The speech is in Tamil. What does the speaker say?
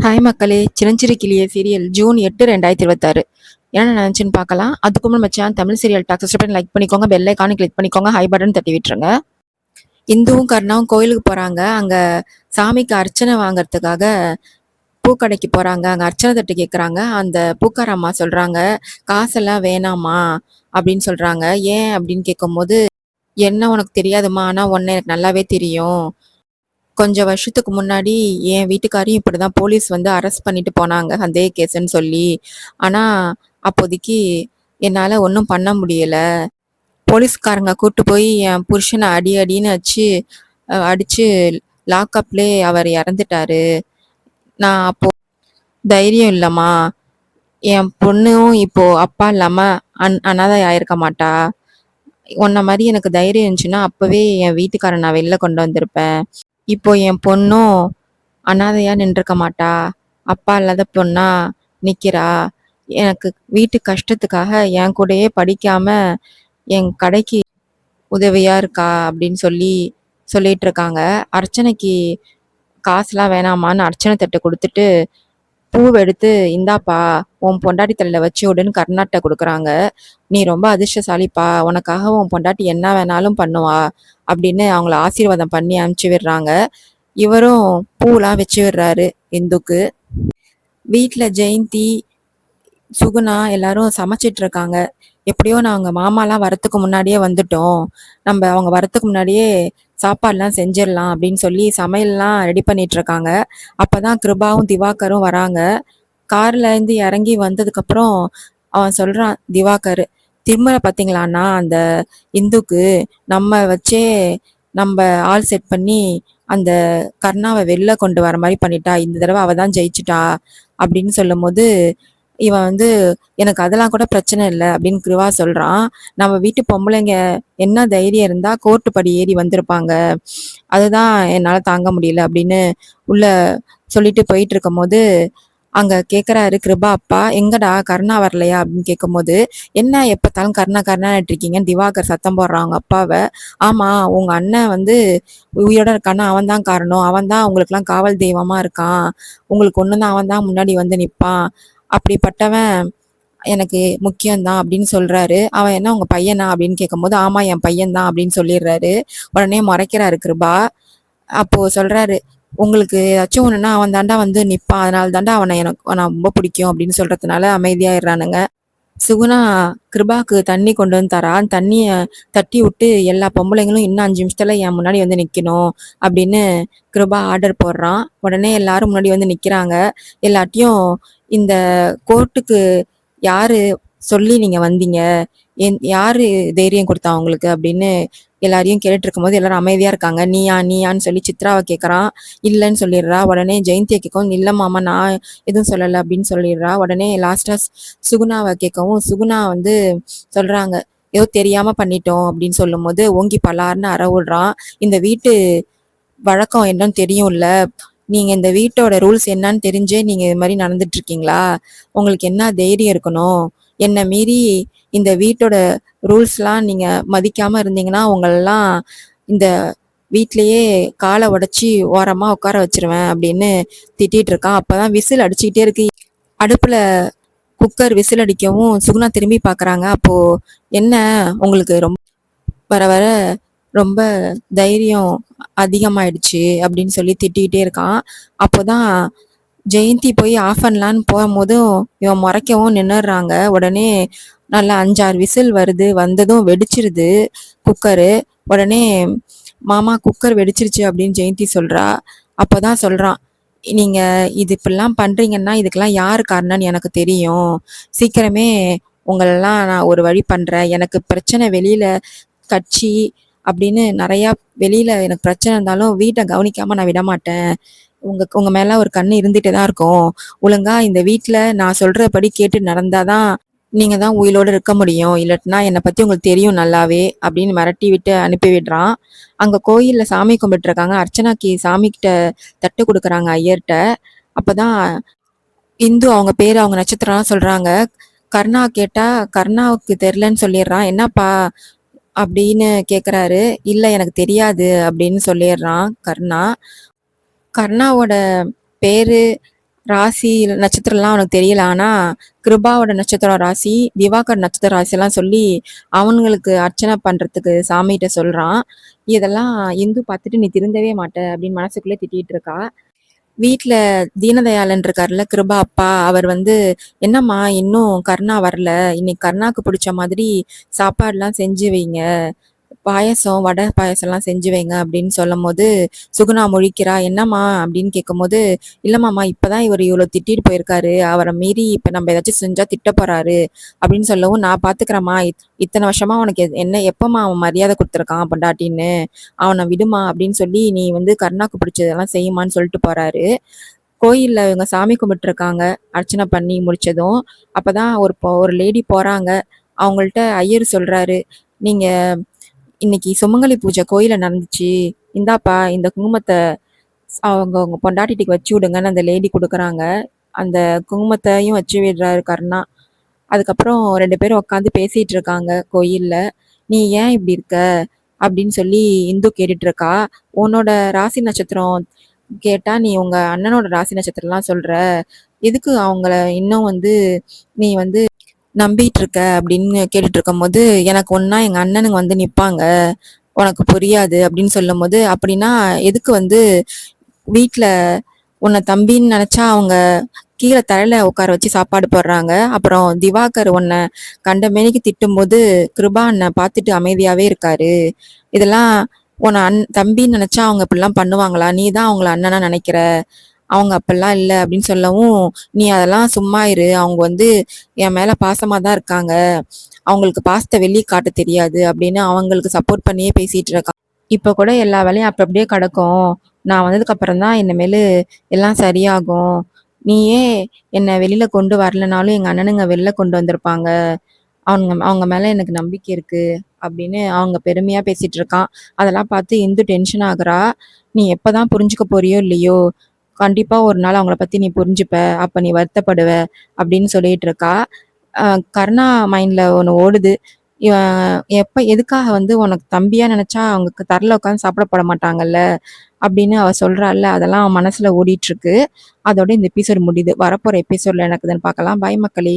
ஹாய் மக்களே! சின்னஞ்சிறு கிளியே சீரியல் ஜூன் 8, 2026 என்ன நடந்துச்சுன்னு பார்க்கலாம். அதுக்கு முன்னாடி நம்ம channel Tamil serial talk subscribe பண்ணி லைக் பண்ணிக்கோங்க. பெல் ஐகானை கிளிக் பண்ணிக்கோங்க. ஹை பட்டன் தட்டி விட்டுருங்க. இந்துவும் கருணாவும் கோயிலுக்கு போறாங்க. அங்க சாமிக்கு அர்ச்சனை வாங்குறதுக்காக பூக்கடைக்கு போறாங்க. அங்க அர்ச்சனை தட்டு கேட்குறாங்க. அந்த பூக்கார அம்மா சொல்றாங்க, காசெல்லாம் வேணாமா அப்படின்னு சொல்றாங்க. ஏன் அப்படின்னு கேட்கும்போது, என்ன உனக்கு தெரியாதுமா, ஆனா உன்னை எனக்கு நல்லாவே தெரியும். கொஞ்சம் வருஷத்துக்கு முன்னாடி என் வீட்டுக்காரையும் இப்படிதான் போலீஸ் வந்து அரெஸ்ட் பண்ணிட்டு போனாங்க, சந்தேக கேஸ்ன்னு சொல்லி. ஆனா அப்போதைக்கு என்னால ஒன்றும் பண்ண முடியல. போலீஸ்காரங்க கூட்டு போய் என் புருஷனை அடி அடின்னு அடிச்சு லாக்அப்லே அவர் இறந்துட்டாரு. நான் அப்போ தைரியம் இல்லம்மா, என் பொண்ணும் இப்போ அப்பா இல்லாம அனாதை ஆயிருக்க மாட்டா. உன்ன மாதிரி எனக்கு தைரியம் இருந்துச்சுன்னா அப்பவே என் வீட்டுக்காரன் நான் வெளில கொண்டு வந்திருப்பேன். இப்போ என் பொண்ணும் அனாதையா நின்றுக்க மாட்டா. அப்பா இல்லாத பொண்ணா நிக்கிறா. எனக்கு வீட்டு கஷ்டத்துக்காக என் கூடயே படிக்காம என் கடைக்கு உதவியா இருக்கா அப்படின்னு சொல்லிட்டு இருக்காங்க. அர்ச்சனைக்கு காசுலாம் வேணாமான்னு அர்ச்சனை தட்டை கொடுத்துட்டு பூவெடுத்து இந்தாப்பா உன் பொண்டாட்டி தலையில வச்சு விடுன்னு கர்நாட்டை கொடுக்குறாங்க. நீ ரொம்ப அதிர்ஷ்டசாலிப்பா, உனக்காக உன் பொண்டாட்டி என்ன வேணாலும் பண்ணுவா அப்படின்னு அவங்கள ஆசீர்வாதம் பண்ணி அனுப்பிச்சு விடுறாங்க. இவரும் பூலாம் வச்சு விடுறாரு இந்துக்கு. வீட்டுல ஜெயந்தி, சுகுணா எல்லாரும் சமைச்சிட்டு இருக்காங்க. எப்படியோ நாங்க மாமாலாம் வரத்துக்கு முன்னாடியே வந்துட்டோம், நம்ம அவங்க வரத்துக்கு முன்னாடியே சாப்பாடுலாம் செஞ்சிடலாம் அப்படின்னு சொல்லி சமையல்லாம் ரெடி பண்ணிட்டு இருக்காங்க. அப்பதான் கிருபாவும் திவாகரும் வராங்க. கார்ல இருந்து இறங்கி வந்ததுக்கு அப்புறம் அவன் சொல்றான், திவாகர், திருமலை பாத்தீங்களான்னா அந்த இந்துக்கு நம்ம வச்சே நம்ம ஆள் செட் பண்ணி அந்த கர்ணாவை வெளில கொண்டு வர மாதிரி பண்ணிட்டா. இந்த தடவை அவ தான் ஜெயிச்சுட்டா அப்படின்னு சொல்லும் போது இவன் வந்து எனக்கு அதெல்லாம் கூட பிரச்சனை இல்லை அப்படின்னு கிருவா சொல்றான். நம்ம வீட்டு பொம்பளைங்க என்ன தைரியம் இருந்தா கோர்ட்டு படி ஏறி வந்திருப்பாங்க, அதுதான் என்னால தாங்க முடியல அப்படின்னு உள்ள சொல்லிட்டு போயிட்டு இருக்கும் போது அங்க கேக்குறாரு கிருபா அப்பா, எங்கடா கருணா வரலையா அப்படின்னு கேட்கும் போது, என்ன எப்பத்தாலும் கருணா கருணாட்டு இருக்கீங்க திவாகர் சத்தம் போடுறாங்க அப்பாவை. ஆமா, உங்க அண்ணன் வந்து உயிரோட இருக்கான்னா அவன் தான் காரணம், அவன் தான் உங்களுக்குலாம் காவல் தெய்வமா இருக்கான், உங்களுக்கு ஒண்ணுதான் அவன் தான் முன்னாடி வந்து நிப்பான், அப்படிப்பட்டவன் எனக்கு முக்கியம்தான் அப்படின்னு சொல்றாரு. அவன் என்ன உங்க பையனா அப்படின்னு கேட்கும்போது, ஆமா என் பையன்தான் அப்படின்னு சொல்லிடுறாரு. உடனே மறைக்கிறாரு கிருபா. அப்போ சொல்றாரு, உங்களுக்கு ஏதாச்சும் ஒண்ணுன்னா அவன் தாண்டா வந்து நிப்பான், அதனால தாண்டா அவனை எனக்கு நான் ரொம்ப பிடிக்கும் அப்படின்னு சொல்றதுனால அமைதியாயிடுறானுங்க. சுகுணா கிருபாக்கு தண்ணி கொண்டு வந்து தரா. தண்ணிய தட்டி விட்டு எல்லா பொம்பளைங்களும் இன்னும் 5 நிமிஷத்துல என் முன்னாடி வந்து நிக்கணும் அப்படின்னு கிருபா ஆர்டர் போடுறான். உடனே எல்லாரும் முன்னாடி வந்து நிக்கிறாங்க. எல்லாத்தையும் இந்த கோர்ட்டுக்கு யாரு சொல்லி நீங்க வந்தீங்க, யாரு தைரியம் கொடுத்தா உங்களுக்கு அப்படின்னு எல்லாரையும் கேட்டுட்டு இருக்கும்போது எல்லாரும் அமைதியா இருக்காங்க. நீயா நீயான்னு சொல்லி சித்ராவை கேட்கறான். இல்லைன்னு சொல்லிடுறா. உடனே ஜெயந்தியை கேட்கவும், இல்ல மாமா நான் எதுவும் சொல்லலை அப்படின்னு சொல்லிடுறா. உடனே லாஸ்டா சுகுணாவை கேட்கவும் சுகுணா வந்து சொல்றாங்க, ஏதோ தெரியாம பண்ணிட்டோம் அப்படின்னு சொல்லும் போது ஓங்கி பலார்னு அற விடுறான். இந்த வீட்டு வழக்கம் என்னன்னு தெரியும்ல, நீங்க இந்த வீட்டோட ரூல்ஸ் என்னன்னு தெரிஞ்சே நீங்க இது மாதிரி நடந்துட்டு இருக்கீங்களா, உங்களுக்கு என்ன தைரியம் இருக்கணும், என்ன மீறி இந்த வீட்டோட ரூல்ஸ்லாம் நீங்க மதிக்காம இருந்தீங்கன்னா உங்களெல்லாம் இந்த வீட்லயே காலை உடைச்சி ஓரமா உட்கார வச்சிருவேன் அப்படின்னு திட்டிட்டு இருக்கான். அப்பதான் விசில் அடிச்சுக்கிட்டே இருக்கு அடுப்புல. குக்கர் விசில் அடிக்கவும் சுகுணா திரும்பி பாக்குறாங்க. அப்போ என்ன உங்களுக்கு ரொம்ப வர வர ரொம்ப தைரியம் அதிகமாயிடுச்சு அப்படின்னு சொல்லி திட்டிகிட்டே இருக்கான். அப்போதான் ஜெயந்தி போய் ஆஃப் பண்ணலான்னு போகும்போதும் இவன் முறைக்கவும் நின்னுடுறாங்க. உடனே நல்லா 5-6 விசில் வருது. வந்ததும் வெடிச்சிருது குக்கரு. உடனே மாமா குக்கர் வெடிச்சிருச்சு அப்படின்னு ஜெயந்தி சொல்றா. அப்போதான் சொல்றான், நீங்க இது இப்படிலாம் பண்றீங்கன்னா இதுக்கெல்லாம் யாரு காரணம்னு எனக்கு தெரியும், சீக்கிரமே உங்களெல்லாம் நான் ஒரு வழி பண்றேன், எனக்கு பிரச்சனை வெளியில கட்சி அப்படின்னு நிறைய வெளியில எனக்கு பிரச்சனை இருந்தாலும் வீட்டை கவனிக்காம நான் விட மாட்டேன், உங்க மேல ஒரு கண்ணு இருந்துட்டே தான் இருக்கும், ஒழுங்கா இந்த வீட்டுல நான் சொல்றபடி கேட்டு நடந்தாதான் நீங்க தான் உயிரோட இருக்க முடியும், இல்லட்டினா என்னை பத்தி உங்களுக்கு தெரியும் நல்லாவே அப்படின்னு மிரட்டி விட்டு அனுப்பி விடுறான். அங்க கோயில்ல சாமி கும்பிட்டு இருக்காங்க. அர்ச்சனாக்கு சாமி கிட்ட தட்டு கொடுக்குறாங்க ஐயர்கிட்ட. அப்பதான் இந்து அவங்க பேரு அவங்க நட்சத்திரம் சொல்றாங்க. கர்ணா கேட்டா கர்ணாவுக்கு தெரிலன்னு சொல்லிடுறான். என்னப்பா அப்படின்னு கேக்குறாரு. இல்ல எனக்கு தெரியாது அப்படின்னு சொல்லிடுறான் கர்ணா. கர்ணாவோட பேரு ராசி நட்சத்திரம்லாம் அவனுக்கு தெரியல. ஆனா கிருபாவோட நட்சத்திரம் ராசி, திவாகர் நட்சத்திர ராசிலாம் சொல்லி அவனுங்களுக்கு அர்ச்சனை பண்றதுக்கு சாமிகிட்ட சொல்றான். இதெல்லாம் இந்து பார்த்துட்டு, "நீ திருந்தவே மாட்ட" அப்படின்னு மனசுக்குள்ளே திட்டிட்டு இருக்கா. வீட்ல தீனதயாளன் இருக்கார்ல, கிருபா அப்பா. அவர் வந்து, "என்னம்மா இன்னும் கருணா வரல? இன்னைக்கு கருணாக்கு புடிச்ச மாதிரி சாப்பாடுலாம் செஞ்சு வைங்க. பாயாசம், வடை பாயாசம்லாம் செஞ்சு வைங்க" அப்படின்னு சொல்லும்போது, சுகுணா முழிக்கிறா. "என்னம்மா?" அப்படின்னு கேட்கும்போது, "இல்லம்மாம்மா, இப்பதான் இவரு இவ்ளோ திட்டிட்டு போயிருக்காரு. அவர மீறி இப்ப நம்ம ஏதாச்சும் செஞ்சா திட்டப் போறாரு" அப்படின்னு சொல்லவும், "நான் பாத்துக்கிறேன்ம்மா. இத்தன வருஷமா உனக்கு என்ன எப்பம்மா அவன் மரியாதை குடுத்துருக்கான் பொண்டாட்டின்னு? அவன விடுமா" அப்படின்னு சொல்லி, "நீ வந்து கருணாக்கு பிடிச்சதெல்லாம் செய்யுமான்னு" சொல்லிட்டு போறாரு. கோயில்ல இவங்க சாமி கும்பிட்டுருக்காங்க. அர்ச்சனை பண்ணி முடிச்சதும். அப்பதான் ஒரு லேடி போறாங்க. அவங்கள்ட்ட ஐயர் சொல்றாரு, "நீங்க இன்னைக்கு சுமங்கலி பூஜை கோயில்ல நடந்துச்சு. இந்தாப்பா இந்த குங்குமத்த அவங்க உங்க பொண்டாட்டிக்கு வச்சு விடுங்கன்னு" அந்த லேடி குடுக்குறாங்க. அந்த குங்குமத்தையும் வச்சு விடுறாரு கருணா. அதுக்கப்புறம் 2 பேரும் உட்காந்து பேசிட்டு இருக்காங்க கோயில்ல. "நீ ஏன் இப்படி இருக்க?" அப்படின்னு சொல்லி இந்து கேட்டுட்டு இருக்கா. "உன்னோட ராசி நட்சத்திரம் கேட்டா, நீ உங்க அண்ணனோட ராசி நட்சத்திரம்லாம் சொல்ற. எதுக்கு அவங்கள இன்னும் வந்து நீ வந்து நம்பிட்டு இருக்க?" அப்படின்னு கேட்டுட்டு இருக்கும்போது, "எனக்கு ஒண்ணா எங்க அண்ணனுங்க வந்து நிப்பாங்க. உனக்கு புரியாது" அப்படின்னு சொல்லும்போது, "அப்படின்னா எதுக்கு வந்து வீட்ல உன்னை தம்பின்னு நினைச்சா அவங்க கீழ தரையில உட்கார வச்சு சாப்பாடு போடுறாங்க. அப்புறம் திவாகர் உன்னை கண்டமேனிக்கு திட்டும்போது கிருபா அண்ணன் பார்த்துட்டு அமைதியாவே இருக்காரு. இதெல்லாம் உன்னை தம்பின்னு நினைச்சா அவங்க இப்படிலாம் பண்ணுவாங்களா? நீ தான் அவங்கள அண்ணனா நினைக்கிற. அவங்க அப்படிலாம் இல்ல" அப்படின்னு சொல்லவும், "நீ அதெல்லாம் சும்மா இரு. அவங்க வந்து என் மேல பாசமா தான் இருக்காங்க. அவங்களுக்கு பாசத்த வெளிய காட்ட தெரியாது" அப்படின்னு அவங்களுக்கு சப்போர்ட் பண்ணியே பேசிட்டு இருக்கா. "இப்ப கூட எல்லா வேலையும் அப்ப அப்படியே கிடக்கும். நான் வந்ததுக்கு அப்புறம் தான் இனிமேலு எல்லாம் சரியாகும். நீயே என்ன வெளில கொண்டு வரலனாலும் எங்க அண்ணனுங்க வெளில கொண்டு வந்திருப்பாங்க. அவங்க அவங்க மேல எனக்கு நம்பிக்கை இருக்கு" அப்படின்னு அவங்க பெருமையா பேசிட்டு இருக்கான். அதெல்லாம் பார்த்து இந்து டென்ஷன் ஆகுறா. "நீ எப்பதான் புரிஞ்சுக்க போறியோ இல்லையோ, கண்டிப்பா ஒரு நாள் அவங்கள பத்தி நீ புரிஞ்சுப்ப. அப்ப நீ வருத்தப்படுவ" அப்படின்னு சொல்லிட்டு இருக்கா. அ கருணா மைண்ட்ல ஒண்ணு ஓடுது. இவன் எதுக்காக வந்து உனக்கு தம்பியா நெனச்சா அவங்க தரையில உட்காந்து சாப்பிட போட மாட்டாங்கல்ல, அப்படின்னு அவ சொல்றால்ல. அதெல்லாம் அவன் மனசுல ஓடிட்டுருக்கு. அதோட இந்த எபிசோட் முடியுது. வரப்போற எபிசோட்ல என்ன நடக்குதுன்னு பார்க்கலாம். பாய் மக்களே!